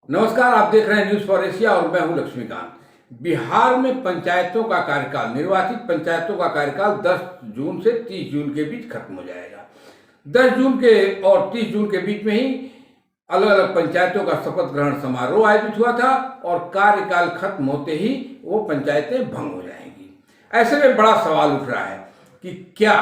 नमस्कार, आप देख रहे हैं न्यूज फॉर एशिया और मैं हूं लक्ष्मीकांत। बिहार में पंचायतों का कार्यकाल, निर्वाचित पंचायतों का कार्यकाल 10 जून से 30 जून के बीच खत्म हो जाएगा। 10 जून के और 30 जून के बीच में ही अलग अलग पंचायतों का शपथ ग्रहण समारोह आयोजित हुआ था और कार्यकाल खत्म होते ही वो पंचायतें भंग हो जाएंगी। ऐसे में बड़ा सवाल उठ रहा है कि क्या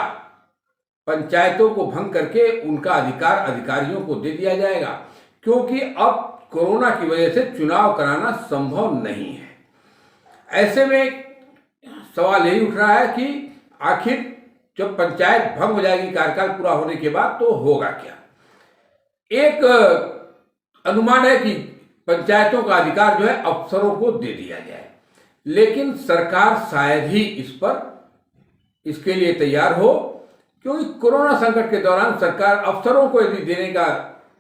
पंचायतों को भंग करके उनका अधिकार अधिकारियों को दे दिया जाएगा, क्योंकि अब कोरोना की वजह से चुनाव कराना संभव नहीं है। ऐसे में सवाल यही उठ रहा है कि आखिर जब पंचायत भंग हो जाएगी कार्यकाल पूरा होने के बाद तो होगा क्या। एक अनुमान है कि पंचायतों का अधिकार जो है अफसरों को दे दिया जाए, लेकिन सरकार शायद ही इसके लिए तैयार हो, क्योंकि कोरोना संकट के दौरान सरकार अफसरों को यदि देने का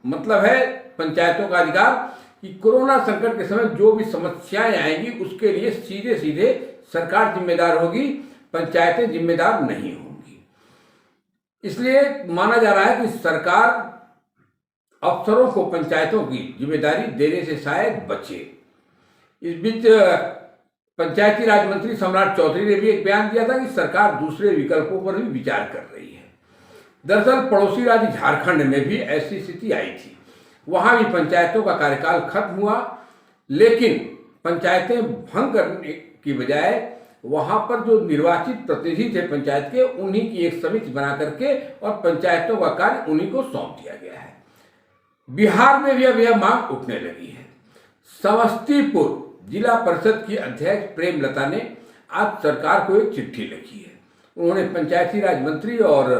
मतलब है पंचायतों का अधिकार कि कोरोना संकट के समय जो भी समस्याएं आएंगी उसके लिए सीधे सीधे सरकार जिम्मेदार होगी, पंचायतें जिम्मेदार नहीं होंगी। इसलिए माना जा रहा है कि सरकार अफसरों को पंचायतों की जिम्मेदारी देने से शायद बचे। इस बीच पंचायती राज मंत्री सम्राट चौधरी ने भी एक बयान दिया था कि सरकार दूसरे विकल्पों पर भी विचार कर रही है। दरअसल पड़ोसी राज्य झारखंड में भी ऐसी स्थिति आई थी। वहां भी पंचायतों का कार्यकाल खत्म हुआ, लेकिन पंचायतें भंग करने की बजाय वहां पर जो निर्वाचित प्रतिनिधि थे पंचायत के, उन्हीं की एक समिति बना करके और पंचायतों का कार्य उन्हीं को सौंप दिया गया है। बिहार में भी अब यह मांग उठने लगी है। समस्तीपुर जिला परिषद की अध्यक्ष प्रेमलता ने आज सरकार को एक चिट्ठी लिखी है। उन्होंने पंचायती राज मंत्री और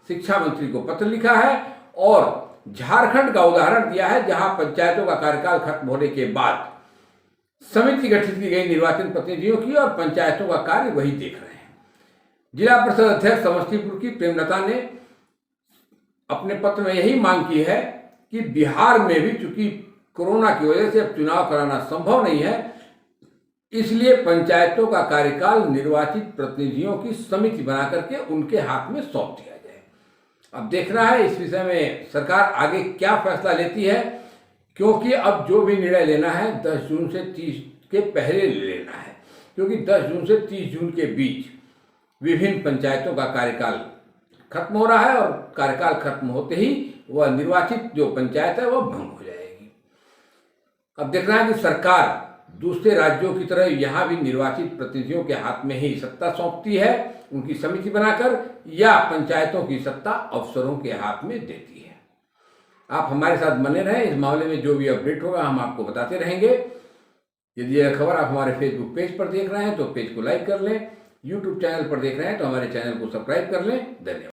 शिक्षा मंत्री को पत्र लिखा है और झारखंड का उदाहरण दिया है, जहां पंचायतों का कार्यकाल खत्म होने के बाद समिति गठित की गई निर्वाचन प्रतिनिधियों की और पंचायतों का कार्य वही देख रहे हैं। जिला परिषद अध्यक्ष समस्तीपुर की प्रेमलता ने अपने पत्र में यही मांग की है कि बिहार में भी चूंकि कोरोना की वजह से अब चुनाव कराना संभव नहीं है, इसलिए पंचायतों का कार्यकाल निर्वाचित प्रतिनिधियों की समिति बना करके उनके हाथ में सौंप दिया जाए। अब देखना है इस विषय में सरकार आगे क्या फैसला लेती है, क्योंकि अब जो भी निर्णय लेना है 10 जून से 30 के पहले लेना है, क्योंकि 10 जून से 30 जून के बीच विभिन्न पंचायतों का कार्यकाल खत्म हो रहा है और कार्यकाल खत्म होते ही वह निर्वाचित जो पंचायत है वह भंग हो जाएगी। अब देखना है कि सरकार दूसरे राज्यों की तरह यहाँ भी निर्वाचित प्रतिनिधियों के हाथ में ही सत्ता सौंपती है, उनकी समिति बनाकर, या पंचायतों की सत्ता अफसरों के हाथ में देती है। आप हमारे साथ बने रहें, इस मामले में जो भी अपडेट होगा हम आपको बताते रहेंगे। यदि यह खबर आप हमारे फेसबुक पेज पर देख रहे हैं तो पेज को लाइक कर लें, यूट्यूब चैनल पर देख रहे हैं तो हमारे चैनल को सब्सक्राइब कर लें। धन्यवाद।